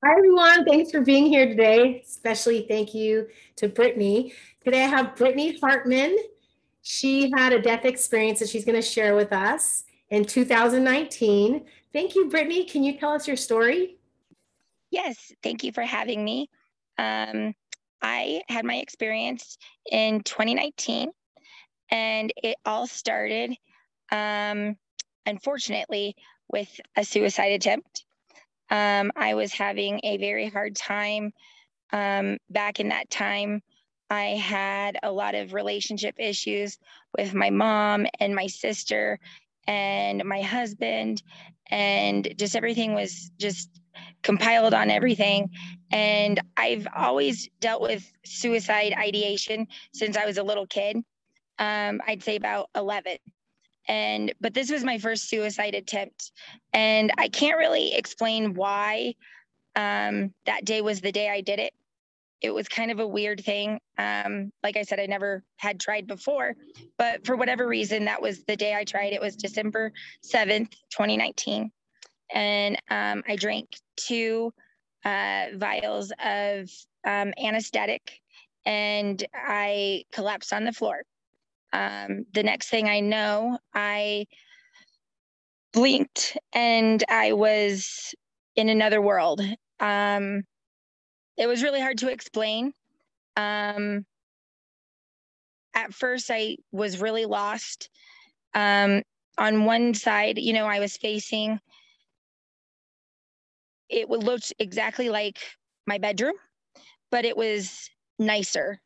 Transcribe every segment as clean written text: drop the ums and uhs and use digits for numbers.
Hi, everyone. Thanks for being here today. Especially thank you to Brittany. Today I have Britney Hartman. She had a death experience that she's going to share with us in 2019. Thank you, Brittany. Can you tell us your story? Yes, thank you for having me. I had my experience in 2019, and it all started, unfortunately, with a suicide attempt. I was having a very hard time. Back in that time, I had a lot of relationship issues with my mom and my sister and my husband, and just everything was just compiled on everything. And I've always dealt with suicide ideation since I was a little kid. I'd say about 11. But this was my first suicide attempt. And I can't really explain why that day was the day I did it. It was kind of a weird thing. Like I said, I never had tried before, but for whatever reason, that was the day I tried. It was December 7th, 2019. And I drank two vials of anesthetic, and I collapsed on the floor. The next thing I know, I blinked and I was in another world. It was really hard to explain. At first, I was really lost. On one side, I was facing, it looked exactly like my bedroom, but it was nicer.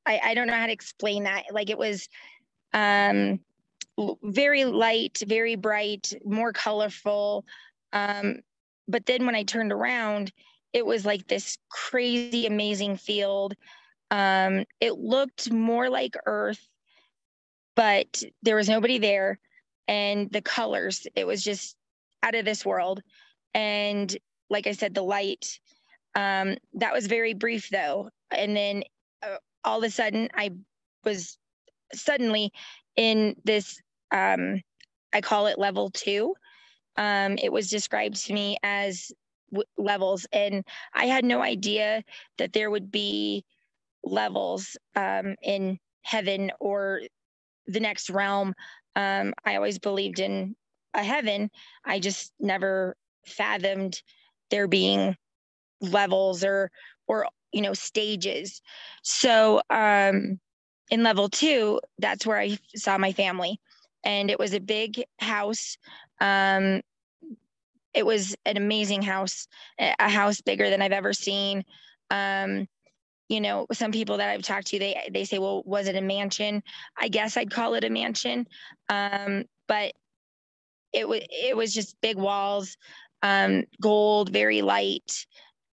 I don't know how to explain that. Like, it was very light, very bright, more colorful. But then when I turned around, it was like this crazy, amazing field. It looked more like Earth, but there was nobody there. And the colors, it was just out of this world. And like I said, the light, that was very brief though. And then all of a sudden, I was suddenly in this, I call it level 2. It was described to me as levels, and I had no idea that there would be levels in heaven or the next realm. I always believed in a heaven. I just never fathomed there being levels or stages. So in level 2, that's where I saw my family, and it was a big house. It was an amazing house, a house bigger than I've ever seen. Some people that I've talked to, they say, well, was it a mansion? I guess I'd call it a mansion. But it was just big walls, gold, very light.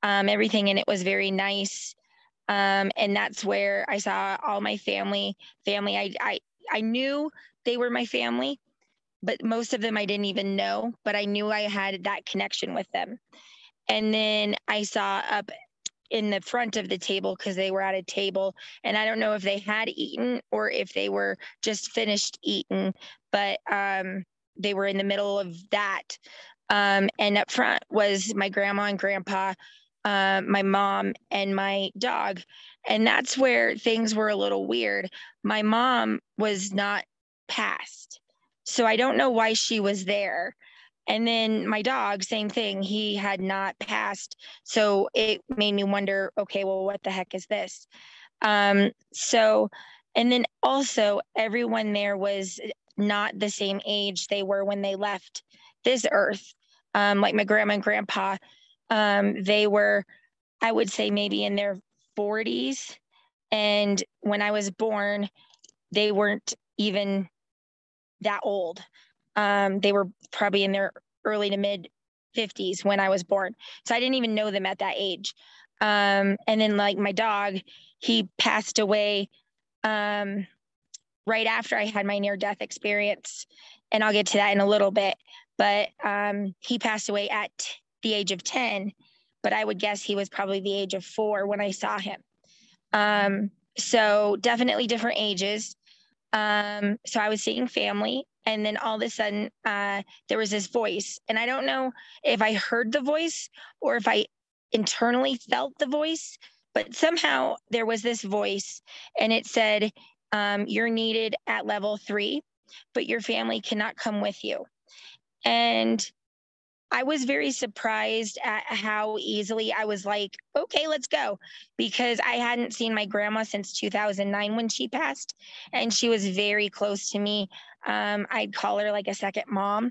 Everything in it was very nice. And that's where I saw all my family. I knew they were my family, but most of them I didn't even know, but I knew I had that connection with them. And then I saw up in the front of the table, because they were at a table, and I don't know if they had eaten or if they were just finished eating, but they were in the middle of that. And up front was my grandma and grandpa, my mom and my dog. And that's where things were a little weird. My mom was not passed, so I don't know why she was there. And then my dog, same thing. He had not passed. So it made me wonder, okay, well, what the heck is this? So, and then also everyone there was not the same age they were when they left this earth. Like my grandma and grandpa, they were, I would say, maybe in their 40s. And when I was born, they weren't even that old. They were probably in their early to mid 50s when I was born. So I didn't even know them at that age. And then like my dog, he passed away right after I had my near death experience. And I'll get to that in a little bit. But he passed away at the age of 10, but I would guess he was probably the age of 4 when I saw him. So definitely different ages. So I was seeing family, and then all of a sudden there was this voice, and I don't know if I heard the voice or if I internally felt the voice, but somehow there was this voice and it said, you're needed at level 3, but your family cannot come with you. And I was very surprised at how easily I was like, okay, let's go. Because I hadn't seen my grandma since 2009 when she passed. And she was very close to me. I'd call her like a second mom.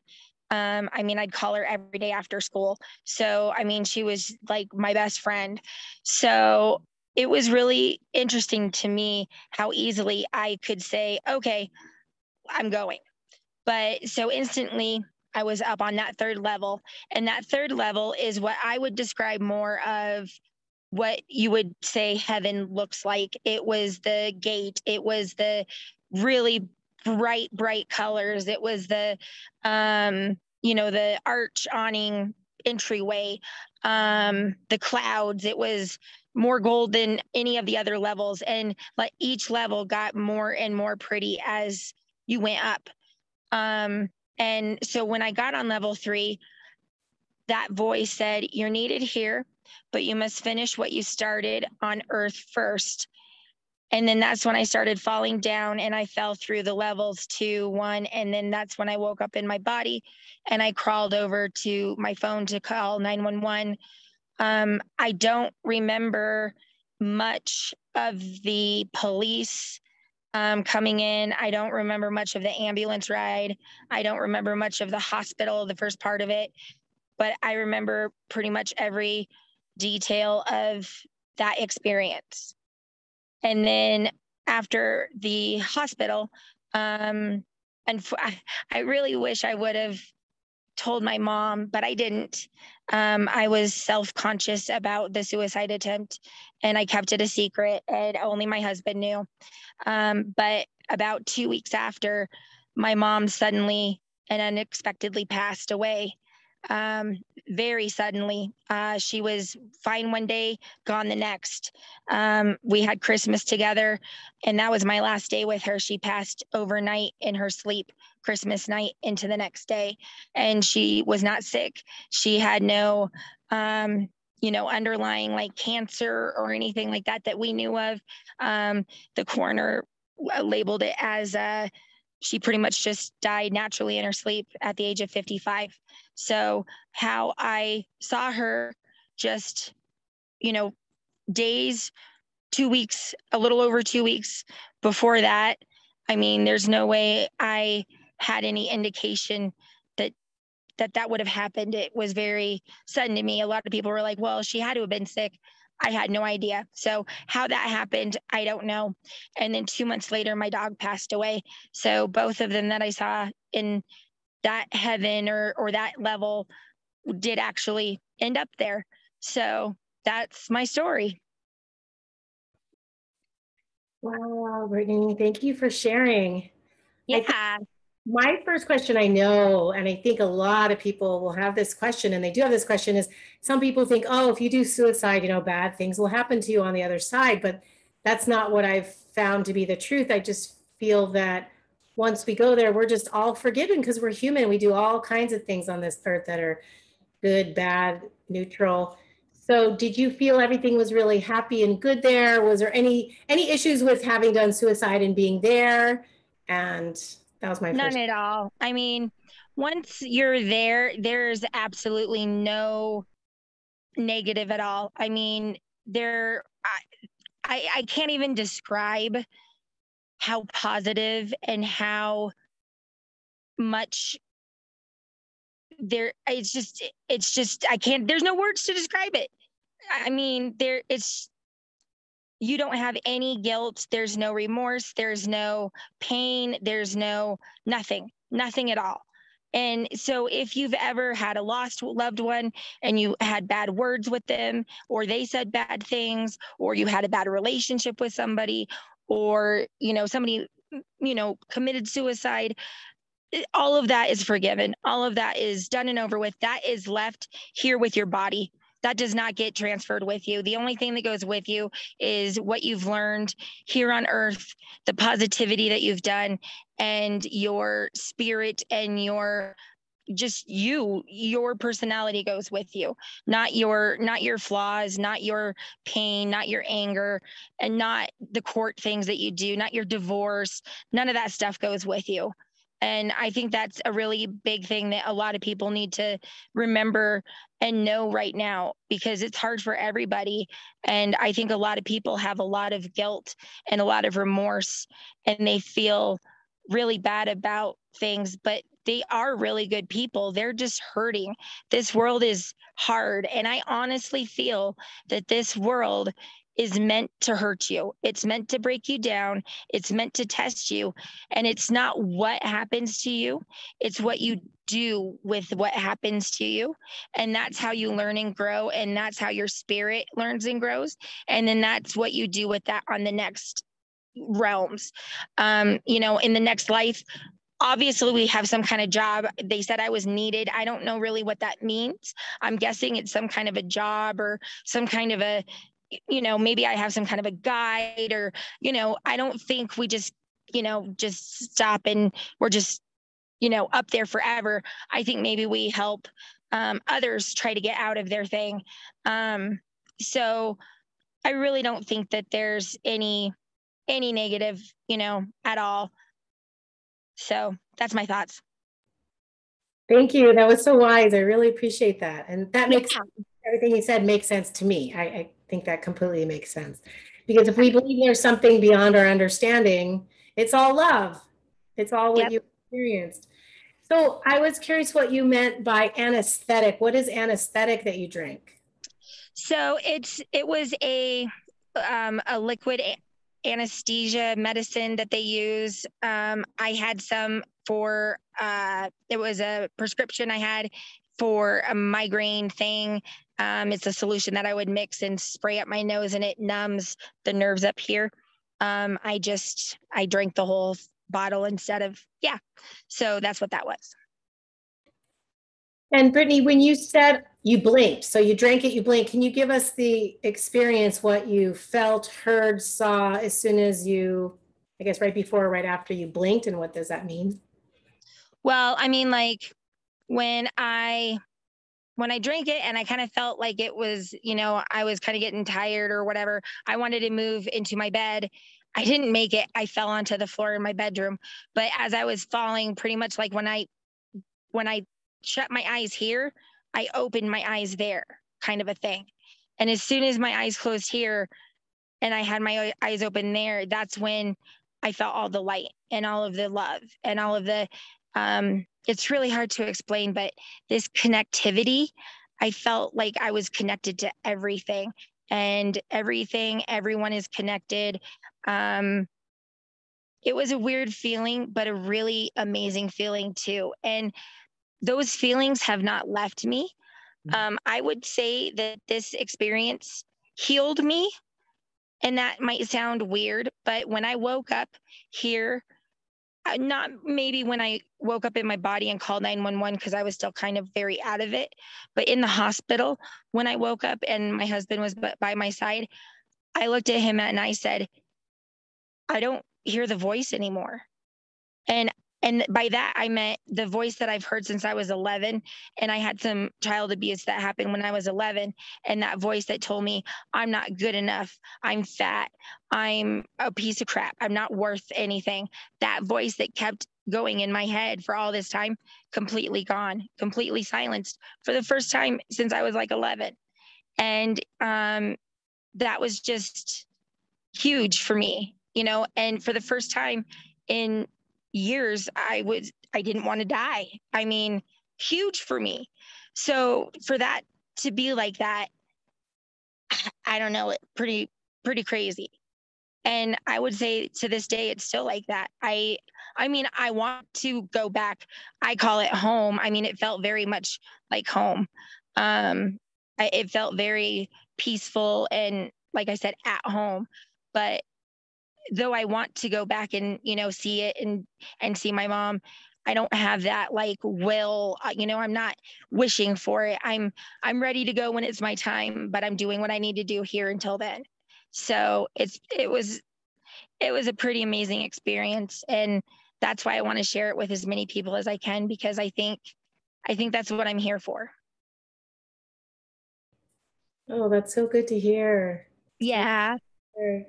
I'd call her every day after school. So, she was like my best friend. So it was really interesting to me how easily I could say, okay, I'm going. But so instantly, I was up on that 3rd level. And that 3rd level is what I would describe more of what you would say heaven looks like. It was the gate, it was the really bright colors, it was the, the arch awning entryway, the clouds, it was more gold than any of the other levels. And like each level got more and more pretty as you went up. And so when I got on level 3, that voice said, you're needed here, but you must finish what you started on earth first. And then that's when I started falling down and I fell through the levels 2, 1. And then that's when I woke up in my body and I crawled over to my phone to call 911. I don't remember much of the police coming in. I don't remember much of the ambulance ride. I don't remember much of the hospital, the first part of it, but I remember pretty much every detail of that experience. And then after the hospital, and I really wish I would have told my mom, but I didn't. I was self-conscious about the suicide attempt and I kept it a secret and only my husband knew. But about 2 weeks after, my mom suddenly and unexpectedly passed away. Very suddenly. She was fine one day, gone the next. We had Christmas together, and that was my last day with her. She passed overnight in her sleep, Christmas night into the next day, and she was not sick. She had no, underlying like cancer or anything like that that we knew of. The coroner labeled it as she pretty much just died naturally in her sleep at the age of 55. So how I saw her just, days, 2 weeks, a little over 2 weeks before that, there's no way I had any indication that would have happened. It was very sudden to me. A lot of people were like, well, she had to have been sick. I had no idea. So how that happened, I don't know. And then 2 months later, my dog passed away. So both of them that I saw in that heaven or that level did actually end up there. So that's my story. Wow, Brittany, thank you for sharing. Yeah. My first question, I know, and I think a lot of people will have this question, and they do have this question, is some people think, oh, if you do suicide, bad things will happen to you on the other side. But that's not what I've found to be the truth. I just feel that once we go there, we're just all forgiven because we're human. We do all kinds of things on this earth that are good, bad, neutral. So did you feel everything was really happy and good there? Was there any issues with having done suicide and being there? And that was my None first. at all. Once you're there, there's absolutely no negative at all. I can't even describe how positive and how much it's just I can't, there's no words to describe it. You don't have any guilt, there's no remorse, there's no pain, there's nothing at all. And so if you've ever had a lost loved one and you had bad words with them, or they said bad things, or you had a bad relationship with somebody, or somebody committed suicide, all of that is forgiven. All of that is done and over with. That is left here with your body. That does not get transferred with you. The only thing that goes with you is what you've learned here on earth, the positivity that you've done, and your spirit and your just your personality goes with you, not your flaws, not your pain, not your anger, and not the court things that you do, not your divorce. None of that stuff goes with you. And I think that's a really big thing that a lot of people need to remember and know right now, because it's hard for everybody. And I think a lot of people have a lot of guilt and a lot of remorse, and they feel really bad about things, but they are really good people. They're just hurting. This world is hard. And I honestly feel that this world is meant to hurt you. It's meant to break you down. It's meant to test you. And it's not what happens to you, it's what you do with what happens to you. And that's how you learn and grow. And that's how your spirit learns and grows. And then that's what you do with that on the next realms. In the next life, obviously we have some kind of job. They said I was needed. I don't know really what that means. I'm guessing it's some kind of a job or some kind of a, maybe I have some kind of a guide, or, I don't think we just, just stop and we're just, up there forever. I think maybe we help others try to get out of their thing. So I really don't think that there's any negative, at all. So that's my thoughts. Thank you. That was so wise. I really appreciate that. And that makes everything you said makes sense to me. I think that completely makes sense. Because if we believe there's something beyond our understanding, it's all love. It's all what you experienced. So I was curious what you meant by anesthetic. What is anesthetic that you drink? So it was a liquid anesthesia medicine that they use. I had some for it was a prescription I had for a migraine thing. It's a solution that I would mix and spray up my nose, and it numbs the nerves up here. I drank the whole bottle instead of, so that's what that was. And Britney, when you said you blinked, so you drank it, you blinked, can you give us the experience, what you felt, heard, saw as soon as you, I guess right before or right after you blinked, and what does that mean? Well, I mean, like when I drank it and I kind of felt like it was, I was kind of getting tired or whatever, I wanted to move into my bed. I didn't make it. I fell onto the floor in my bedroom. But as I was falling, pretty much like when I shut my eyes here, I opened my eyes there, kind of a thing. And as soon as my eyes closed here and I had my eyes open there, that's when I felt all the light and all of the love and all of the, it's really hard to explain, but this connectivity, I felt like I was connected to everything, and everyone is connected. It was a weird feeling, but a really amazing feeling too. And those feelings have not left me. I would say that this experience healed me. And that might sound weird, but when I woke up here, not maybe when I woke up in my body and called 911, because I was still kind of very out of it, but in the hospital, when I woke up and my husband was by my side, I looked at him and I said, I don't hear the voice anymore. And by that, I meant the voice that I've heard since I was 11. And I had some child abuse that happened when I was 11. And that voice that told me, I'm not good enough. I'm fat. I'm a piece of crap. I'm not worth anything. That voice that kept going in my head for all this time, completely gone, completely silenced for the first time since I was like 11. And that was just huge for me, and for the first time in years, I didn't want to die. I mean, huge for me. So for that to be like that, I don't know, pretty crazy. And I would say to this day, it's still like that. I mean, I want to go back. I call it home. I mean, it felt very much like home. It felt very peaceful and, like I said, at home. But though I want to go back and, see it and see my mom, I don't have that like will, I'm not wishing for it. I'm ready to go when it's my time, but I'm doing what I need to do here until then. So it was a pretty amazing experience. And that's why I want to share it with as many people as I can, because I think I think that's what I'm here for. Oh, that's so good to hear. Yeah.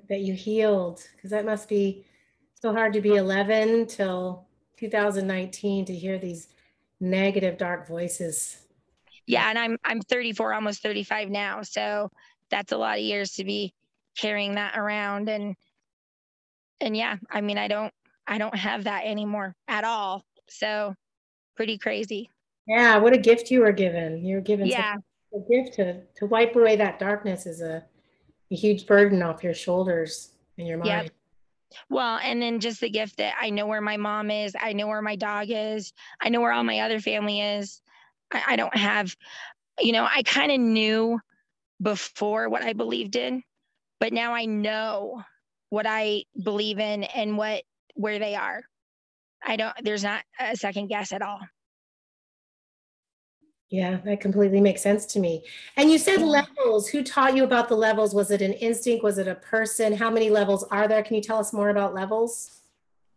That you healed, because that must be so hard to be 11 till 2019 to hear these negative, dark voices. Yeah. And I'm 34, almost 35 now. So that's a lot of years to be carrying that around. And yeah, I mean, I don't have that anymore at all. So pretty crazy. Yeah, what a gift you were given. You were given such Yeah. a gift to wipe away that darkness is a huge burden off your shoulders and your Yep. mind. Well, and then just the gift that I know where my mom is, I know where my dog is, I know where all my other family is. I don't have, I kind of knew before what I believed in, but now I know what I believe in and where they are. There's not a second guess at all. Yeah, that completely makes sense to me. And you said levels. Who taught you about the levels? Was it an instinct? Was it a person? How many levels are there? Can you tell us more about levels?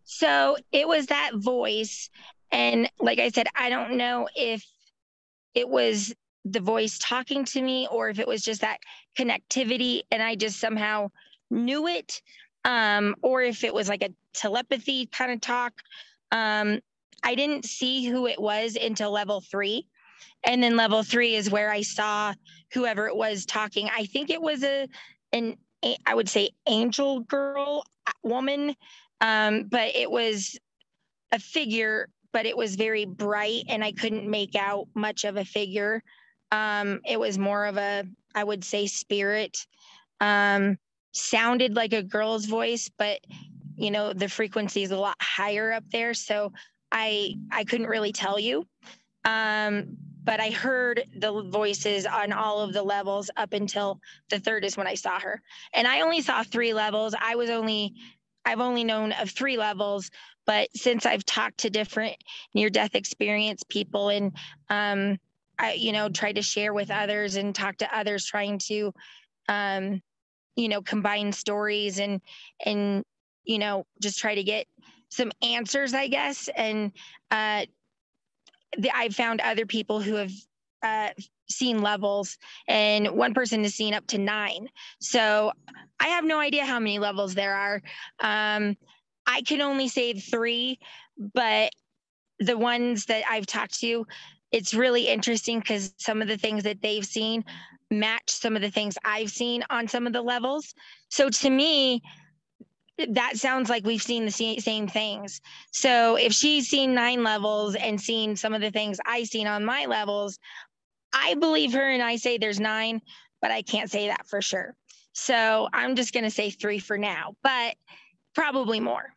So it was that voice. And like I said, I don't know if it was the voice talking to me or if it was just that connectivity and I just somehow knew it, or if it was like a telepathy kind of talk. I didn't see who it was until level 3. And then level 3 is where I saw whoever it was talking. I think it was I would say angel girl woman, but it was a figure, but it was very bright and I couldn't make out much of a figure. It was more of I would say spirit. Sounded like a girl's voice, but the frequency is a lot higher up there. So I couldn't really tell you. But I heard the voices on all of the levels up until the 3rd is when I saw her. And I only saw 3 levels. I've only known of 3 levels, but since I've talked to different near-death experience people and I tried to share with others and talk to others trying to combine stories and just try to get some answers, I guess. And I've found other people who have seen levels, and one person has seen up to 9. So I have no idea how many levels there are. I can only say 3, but the ones that I've talked to, it's really interesting because some of the things that they've seen match some of the things I've seen on some of the levels. So to me, that sounds like we've seen the same things. So if she's seen 9 levels and seen some of the things I've seen on my levels, I believe her and I say there's 9, but I can't say that for sure. So I'm just going to say 3 for now, but probably more.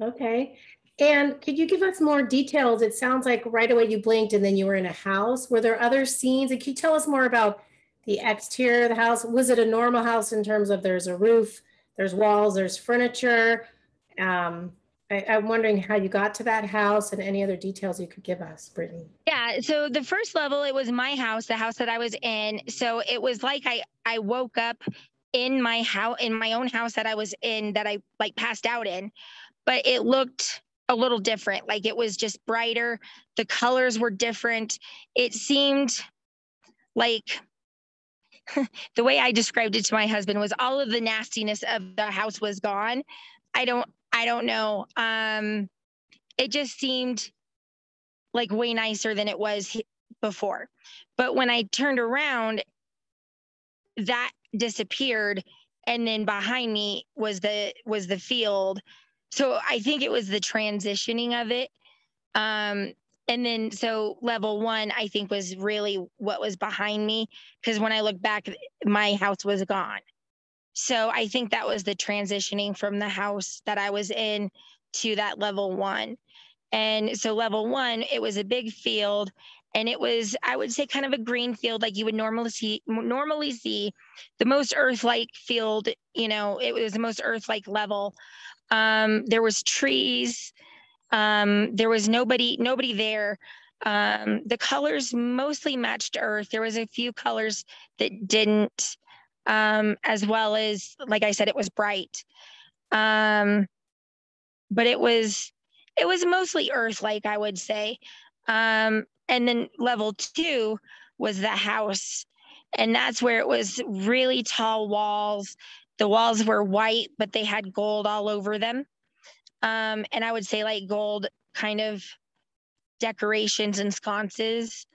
Okay. And could you give us more details? It sounds like right away you blinked and then you were in a house. Were there other scenes? And can you tell us more about the exterior of the house? Was it a normal house in terms of there's a roof, there's walls, there's furniture? I'm wondering how you got to that house and any other details you could give us, Brittany. Yeah. So the first level, it was my house, the house that I was in. So it was like I woke up in my house, in my own house that I was in, that I like passed out in, but it looked a little different. Like it was just brighter. The colors were different. It seemed like the way I described it to my husband was all of the nastiness of the house was gone. I don't know. It just seemed like way nicer than it was before. But when I turned around, that disappeared, and then behind me was the field. So I think it was the transitioning of it. And then so level 1 I think was really what was behind me, because when I look back, my house was gone. So I think that was the transitioning from the house that I was in to that level 1. And so level 1, it was a big field, and it was, I would say, kind of a green field like you would normally see the most earth-like field. It was the most earth-like level. There was trees. There was nobody there. The colors mostly matched earth. There was a few colors that didn't, as well as, like I said, it was bright. But it was mostly earth-like, I would say. And then level 2 was the house. And that's where it was really tall walls. The walls were white, but they had gold all over them. And I would say like gold kind of decorations and sconces.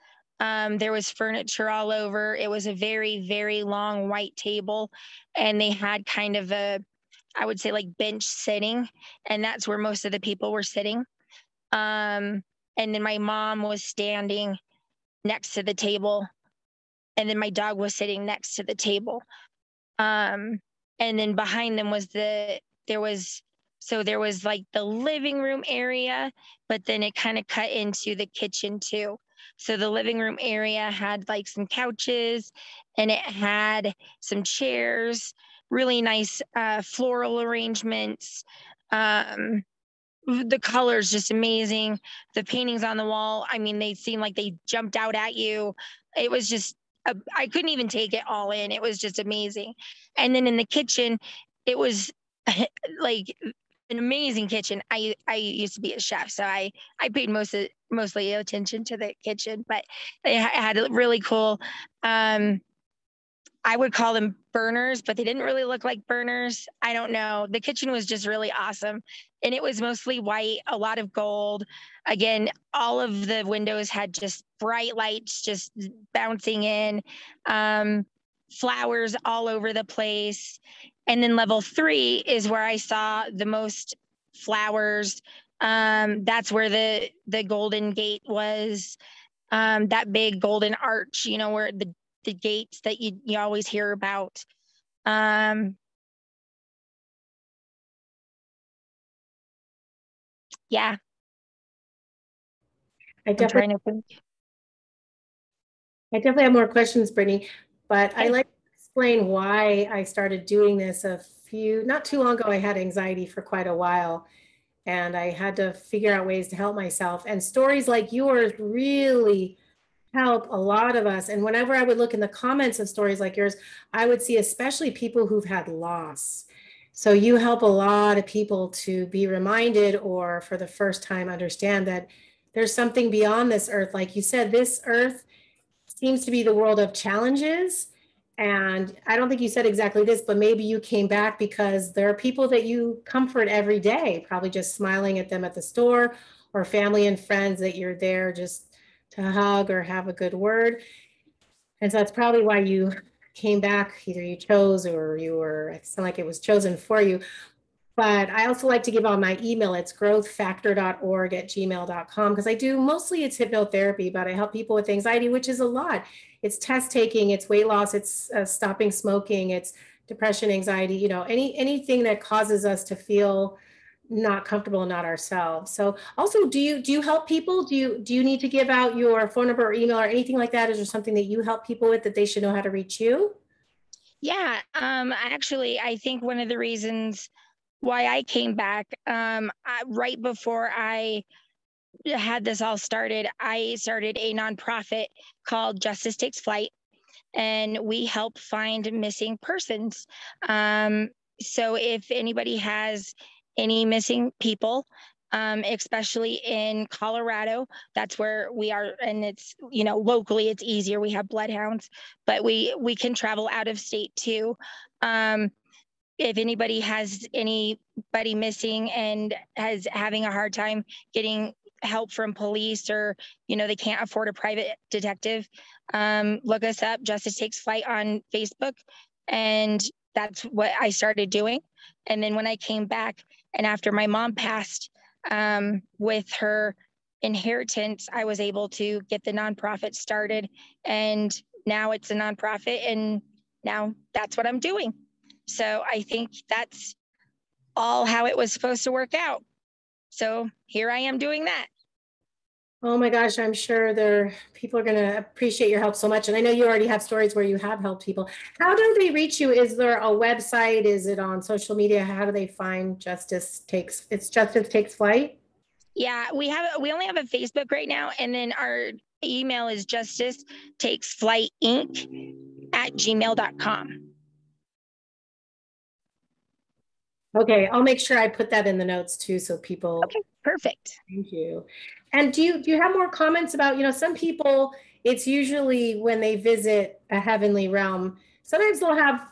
There was furniture all over. It was a very, very long white table. And they had kind of a, I would say like bench sitting. And that's where most of the people were sitting. And then my mom was standing next to the table. And then my dog was sitting next to the table. And then behind them was there was like the living room area, but then it kind of cut into the kitchen too. So the living room area had like some couches and it had some chairs, really nice floral arrangements. The colors just amazing. The paintings on the wall, I mean, they seemed like they jumped out at you. It was just, I couldn't even take it all in. It was just amazing. And then in the kitchen, it was like an amazing kitchen. I used to be a chef, so I paid mostly attention to the kitchen, but it had a really cool. I would call them burners, but they didn't really look like burners. I don't know. The kitchen was just really awesome. And it was mostly white, a lot of gold. Again, all of the windows had just bright lights just bouncing in, flowers all over the place. And then level 3 is where I saw the most flowers. That's where the Golden Gate was, that big golden arch, you know, where the gates that you always hear about. Yeah, I I'm definitely, trying to think. I definitely have more questions, Brittany, but I Okay. like to explain why I started doing this not too long ago. I had anxiety for quite a while and I had to figure out ways to help myself. And stories like yours really help a lot of us. And whenever I would look in the comments of stories like yours, I would see especially people who've had loss. So you help a lot of people to be reminded or for the first time understand that there's something beyond this earth. Like you said, this earth seems to be the world of challenges. And I don't think you said exactly this, but maybe you came back because there are people that you comfort every day, probably just smiling at them at the store, or family and friends that you're there just to hug or have a good word. And so that's probably why you came back. Either you chose or you were, it sounded like it was chosen for you. But I also like to give out my email. It's growthfactor.org@gmail.com because I do mostly it's hypnotherapy, but I help people with anxiety, which is a lot. It's test taking, it's weight loss, it's stopping smoking, it's depression, anxiety, anything that causes us to feel not comfortable and not ourselves. So also, do you help people? Do you need to give out your phone number or email or anything like that? Is there something that you help people with that they should know how to reach you? Yeah, actually, I think one of the reasons why I came back, right before I had this all started, I started a nonprofit called Justice Takes Flight, and we help find missing persons. So if anybody has any missing people, especially in Colorado, that's where we are, and it's locally it's easier. We have bloodhounds, but we can travel out of state too. If anybody has anybody missing and has having a hard time getting help from police, or they can't afford a private detective, look us up, Justice Takes Flight, on Facebook. And that's what I started doing. And then when I came back, and after my mom passed, with her inheritance, I was able to get the nonprofit started, and now it's a nonprofit, and now that's what I'm doing. So I think that's all how it was supposed to work out. So here I am doing that. Oh my gosh, I'm sure people are going to appreciate your help so much. And I know you already have stories where you have helped people. How do they reach you? Is there a website? Is it on social media? How do they find Justice Takes Flight? Yeah, we only have a Facebook right now, and then our email is justice takes flight inc@gmail.com. Okay, I'll make sure I put that in the notes too, so people. Okay, perfect. Thank you. And do you have more comments about, some people, it's usually when they visit a heavenly realm, sometimes they'll have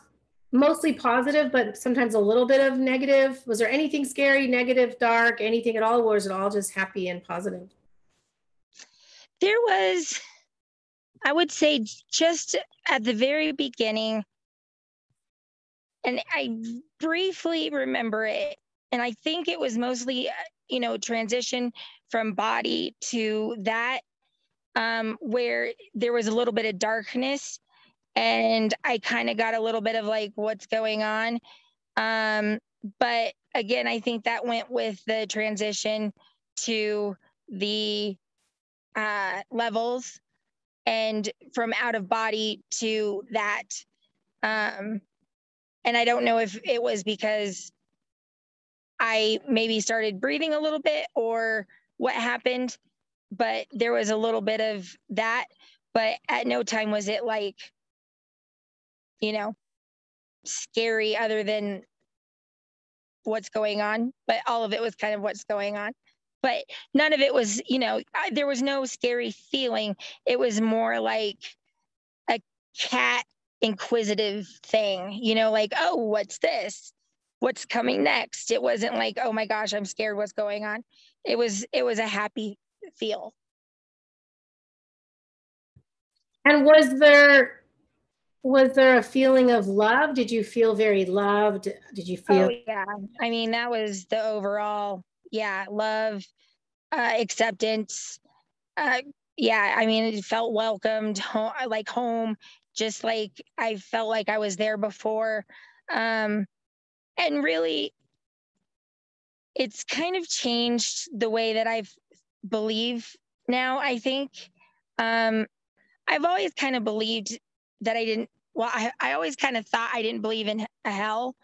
mostly positive, but sometimes a little bit of negative. Was there anything scary, negative, dark, anything at all, or was it all just happy and positive? There was, I would say, just at the very beginning, and I briefly remember it, and I think it was mostly, transition from body to that, where there was a little bit of darkness, and I kind of got a little bit of like, what's going on? But again, I think that went with the transition to the levels and from out of body to that. Um, and I don't know if it was because I maybe started breathing a little bit or what happened, but there was a little bit of that. But at no time was it like, you know, scary other than what's going on. But all of it was kind of what's going on. But none of it was, there was no scary feeling. It was more like a cat inquisitive thing, like, oh, what's this? What's coming next? It wasn't like, oh my gosh, I'm scared, what's going on? It was a happy feel. And was there a feeling of love? Did you feel very loved? Did you Oh feel? yeah. I mean, that was the overall, yeah, love, acceptance. Uh, yeah, I mean, it felt welcomed, like home, just like I felt like I was there before. Um, and really, it's kind of changed the way that I believe now, I think. Um, I've always kind of believed that I didn't, well, I always kind of thought I didn't believe in a hell.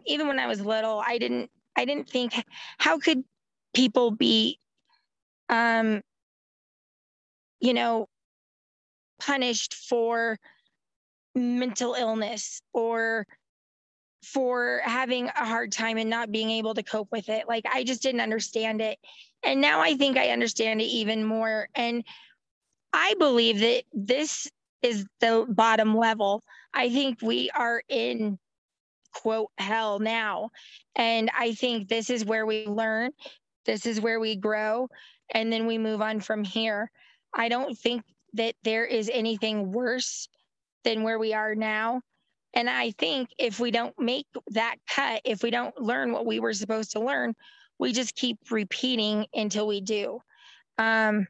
Even when I was little, I didn't think, how could people be, um, you know, punished for mental illness or for having a hard time and not being able to cope with it. Like, I just didn't understand it. And now I think I understand it even more. And I believe that this is the bottom level. I think we are in quote hell now. And I think this is where we learn, this is where we grow, and then we move on from here. I don't think that there is anything worse than where we are now. And I think if we don't make that cut, if we don't learn what we were supposed to learn, we just keep repeating until we do. Um,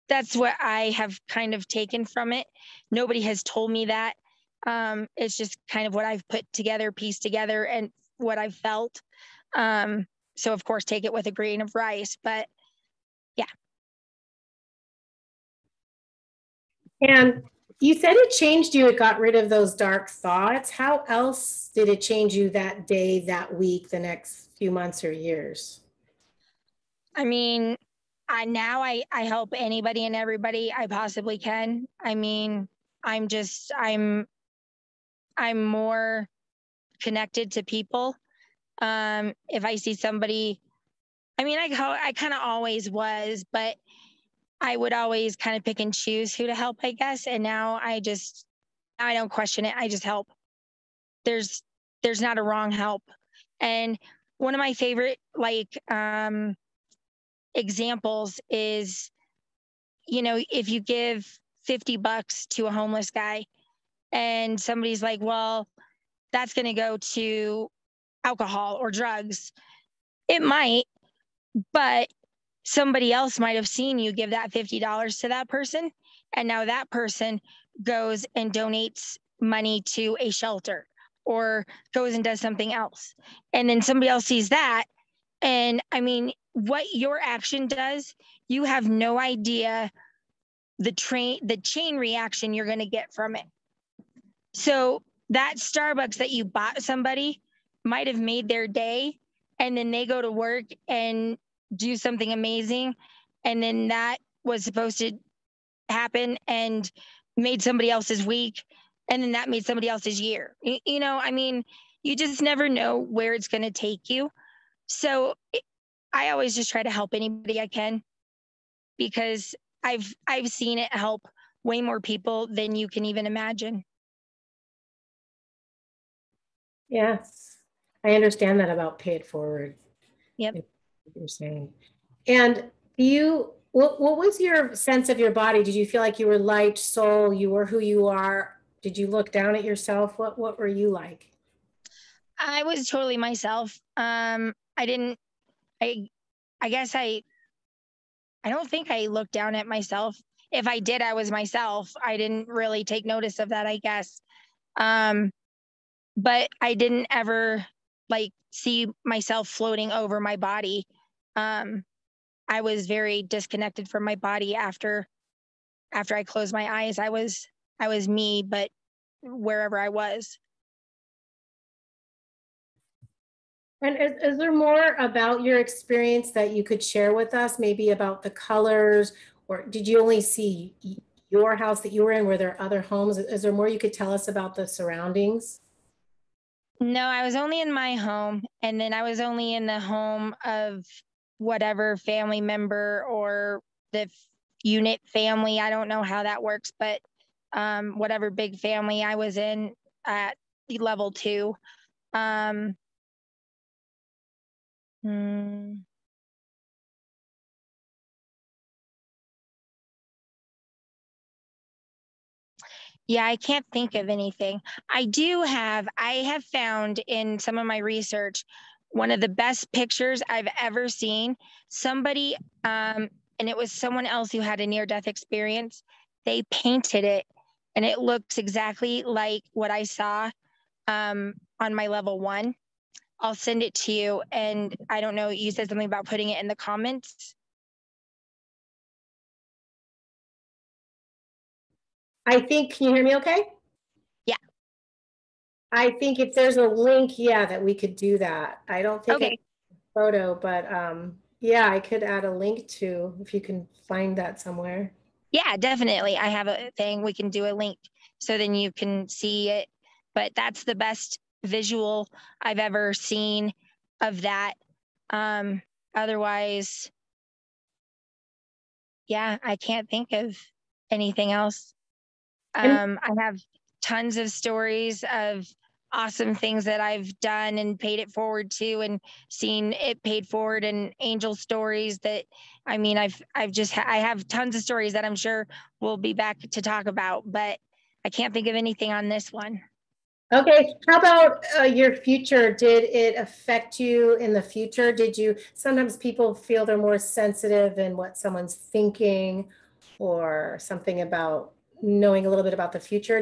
that's what I have kind of taken from it. Nobody has told me that. It's just kind of what I've put together, pieced together, and what I've felt. So, of course, take it with a grain of rice. But yeah. And you said it changed you. It got rid of those dark thoughts. How else did it change you that day, that week, the next few months or years? I mean, I help anybody and everybody I possibly can. I mean, I'm just I'm more connected to people. If I see somebody, I mean, I kind of always was, but I would always kind of pick and choose who to help, I guess. And now I don't question it. I just help. There's there's not a wrong help. And one of my favorite examples is, if you give $50 to a homeless guy and somebody's like, well, that's going to go to alcohol or drugs. It might, but somebody else might have seen you give that $50 to that person. And now that person goes and donates money to a shelter or goes and does something else. And then somebody else sees that. And I mean, what your action does, you have no idea the chain reaction you're going to get from it. So that Starbucks that you bought somebody might have made their day, and then they go to work and do something amazing, and then that was supposed to happen and made somebody else's week, and then that made somebody else's year. I mean, you just never know where it's going to take you. So I always just try to help anybody I can, because I've seen it help way more people than you can even imagine. Yes, I understand that about pay it forward. Yep. You're saying. And what was your sense of your body? Did you feel like you were light, soul, you were who you are? Did you look down at yourself? What were you like? I was totally myself. I didn't, I, I guess I don't think I looked down at myself. If I did, I was myself. I didn't really take notice of that, I guess. Um, but I didn't ever like see myself floating over my body. Um, I was very disconnected from my body after I closed my eyes. I was me, but wherever I was. And is there more about your experience that you could share with us, maybe about the colors, or did you only see your house that you were in? Were there other homes? Is there more you could tell us about the surroundings? No, I was only in my home, and then I was only in the home of whatever family member or the unit family. I don't know how that works, but whatever big family I was in at level 2. Um, hmm, Yeah, I can't think of anything. I have found in some of my research one of the best pictures I've ever seen. Somebody, and it was someone else who had a near death experience. They painted it and it looks exactly like what I saw on my level 1. I'll send it to you. And I don't know, you said something about putting it in the comments. I think, can you hear me okay? Yeah. I think if there's a link, yeah, that we could do that. I don't think Okay. photo, but yeah, I could add a link to if you can find that somewhere. Yeah, definitely. I have a thing. We can do a link so then you can see it. But that's the best visual I've ever seen of that. Um, Otherwise, yeah, I can't think of anything else. And I have tons of stories of awesome things that I've done and paid it forward to, and seen it paid forward, and angel stories that, I mean, I have tons of stories that I'm sure we'll be back to talk about, but I can't think of anything on this one. okay, how about your future? Did it affect you in the future? Did you, sometimes people feel they're more sensitive in what someone's thinking or something about knowing a little bit about the future.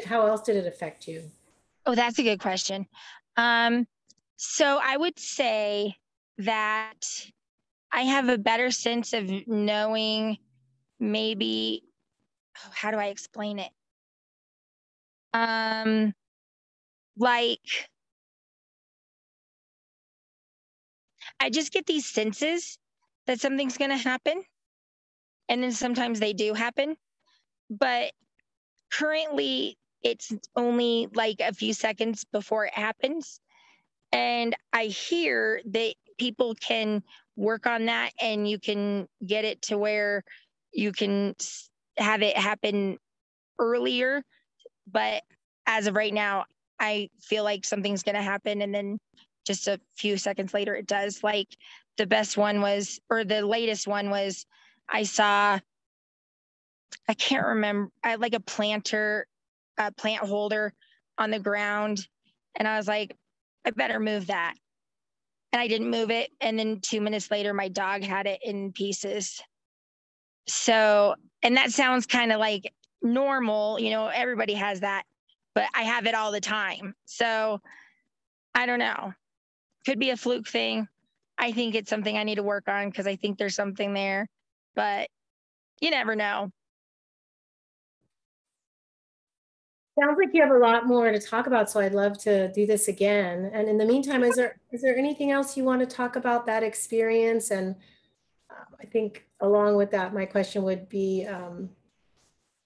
How else did it affect you? Oh, that's a good question. Um, so I would say that I have a better sense of knowing, maybe, how do I explain it? Um, like I just get these senses that something's going to happen, and then sometimes they do happen, but currently it's only like a few seconds before it happens. And I hear that people can work on that, and you can get it to where you can have it happen earlier. But as of right now, I feel like something's going to happen, and then just a few seconds later it does. Like the best one was, or the latest one was, I saw, I can't remember, I like a plant holder on the ground, and I was like, I better move that. And I didn't move it, and then 2 minutes later my dog had it in pieces. So, and that sounds kind of like normal, everybody has that, but I have it all the time. So I don't know. Could be a fluke thing. I think it's something I need to work on, because I think there's something there, but you never know. Sounds like you have a lot more to talk about, so I'd love to do this again. And in the meantime, is there anything else you want to talk about that experience? And I think along with that, my question would be,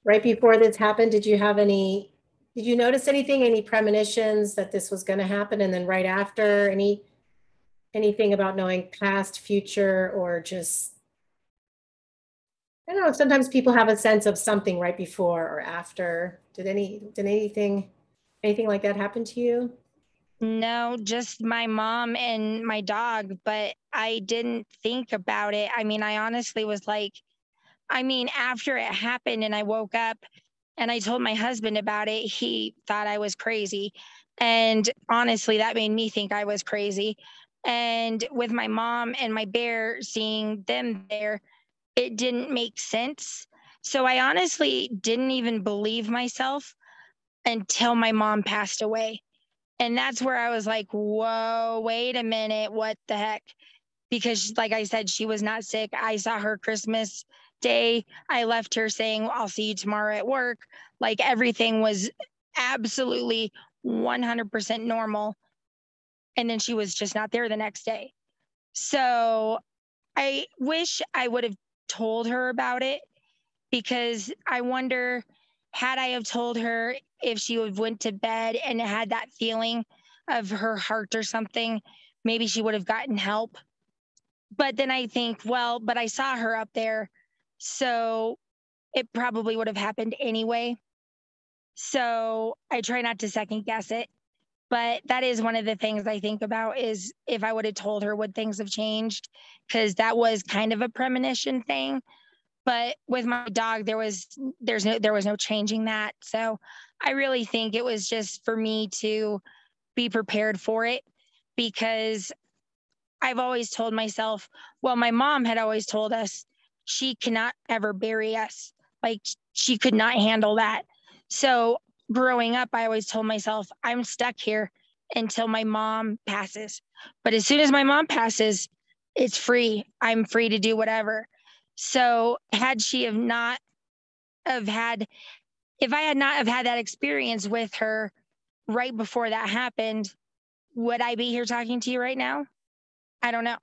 right before this happened, did you have any Did you notice anything, any premonitions that this was going to happen? And then right after, anything about knowing past, future, or just, I don't know, sometimes people have a sense of something right before or after. Did anything like that happen to you? No, just my mom and my dog, but I didn't think about it. I mean, I honestly was like, I mean, after it happened and I woke up and I told my husband about it, he thought I was crazy. And honestly, that made me think I was crazy. And with my mom and my bear, seeing them there, it didn't make sense. So I honestly didn't even believe myself until my mom passed away. And that's where I was like, whoa, wait a minute, what the heck? Because, like I said, she was not sick. I saw her Christmas Day. I left her saying, I'll see you tomorrow at work. Like everything was absolutely 100% normal. And then she was just not there the next day. So I wish I would have told her about it, because I wonder, had I have told her, if she would have went to bed and had that feeling of her heart or something, maybe she would have gotten help. But then I think, well, but I saw her up there, so it probably would have happened anyway. So I try not to second guess it. But that is one of the things I think about, is if I would have told her, would things have changed? Because that was kind of a premonition thing. But with my dog, there was no changing that. So I really think it was just for me to be prepared for it, because I've always told myself, well, my mom had always told us she cannot ever bury us. Like, she could not handle that. So growing up, I always told myself, I'm stuck here until my mom passes. But as soon as my mom passes, it's free. I'm free to do whatever. So had she have not have had, if I had not have had that experience with her right before that happened, would I be here talking to you right now? I don't know.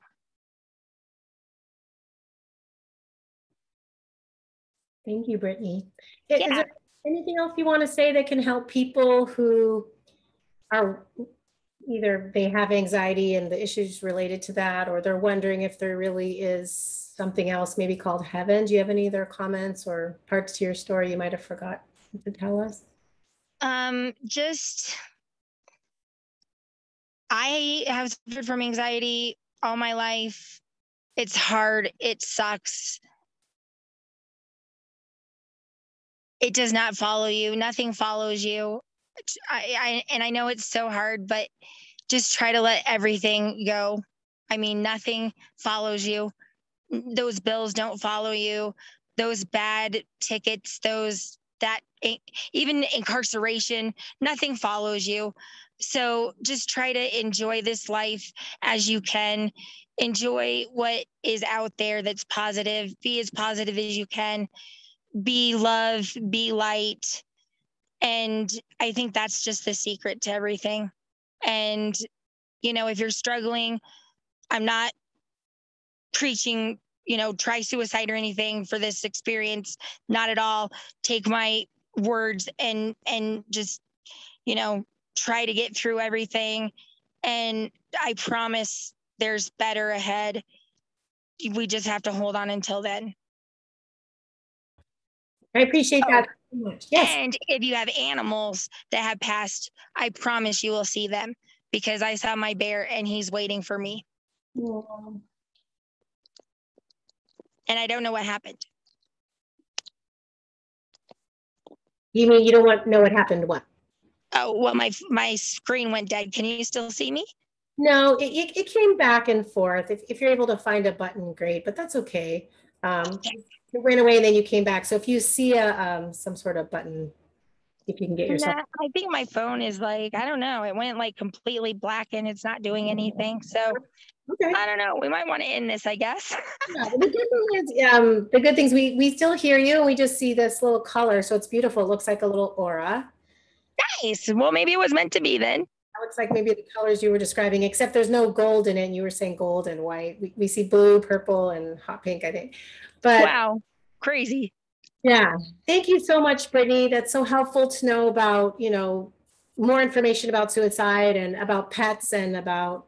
Thank you, Brittany. Is Yeah. there anything else you want to say that can help people who are either they have anxiety and the issues related to that, or they're wondering if there really is something else, maybe called heaven? Do you have any other comments or parts to your story you might have forgot to tell us? Just, I have suffered from anxiety all my life. It's hard. It sucks. It does not follow you. Nothing follows you. And I know it's so hard, but just try to let everything go. I mean, nothing follows you. Those bills don't follow you. Those bad tickets, those that even incarceration, nothing follows you. So just try to enjoy this life as you can. Enjoy what is out there that's positive. Be as positive as you can. Be love, be light. And I think that's just the secret to everything. And, if you're struggling, I'm not preaching, try suicide or anything for this experience. Not at all. Take my words and just, you know, try to get through everything. And I promise there's better ahead. We just have to hold on until then. I appreciate Oh, that so much. Yes. and if you have animals that have passed, I promise you will see them, because I saw my bear and he's waiting for me. Well, And I don't know what happened. you mean you don't want to know what happened? What? Oh, well, my screen went dead. Can you still see me? No, it came back and forth. If you're able to find a button, great, but that's okay. It went away and then you came back. So if you see some sort of button, if you can get yourself. Nah, I think my phone is like, I don't know. It went like completely black and it's not doing anything. So Okay. I don't know. We might want to end this, I guess. Yeah, the good thing is, the good things, we still hear you and we just see this little color. So it's beautiful. It looks like a little aura. Nice. Well, maybe it was meant to be then. It looks like maybe the colors you were describing, except there's no gold in it. And you were saying gold and white. We see blue, purple, and hot pink, I think. But Wow. Crazy. Yeah. Thank you so much, Brittany. That's so helpful to know about, more information about suicide and about pets and about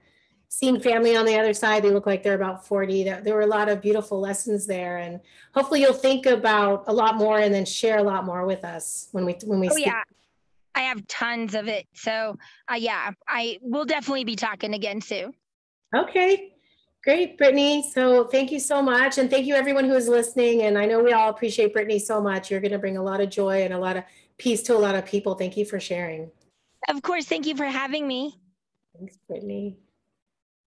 seeing family on the other side. They look like they're about 40. There were a lot of beautiful lessons there. And hopefully you'll think about a lot more and then share a lot more with us when we Oh speak. yeah, I have tons of it. So yeah, I will definitely be talking again soon. Okay. Great, Brittany. So thank you so much. And thank you everyone who is listening. And I know we all appreciate Brittany so much. You're going to bring a lot of joy and a lot of peace to a lot of people. Thank you for sharing. Of course, thank you for having me. Thanks, Brittany.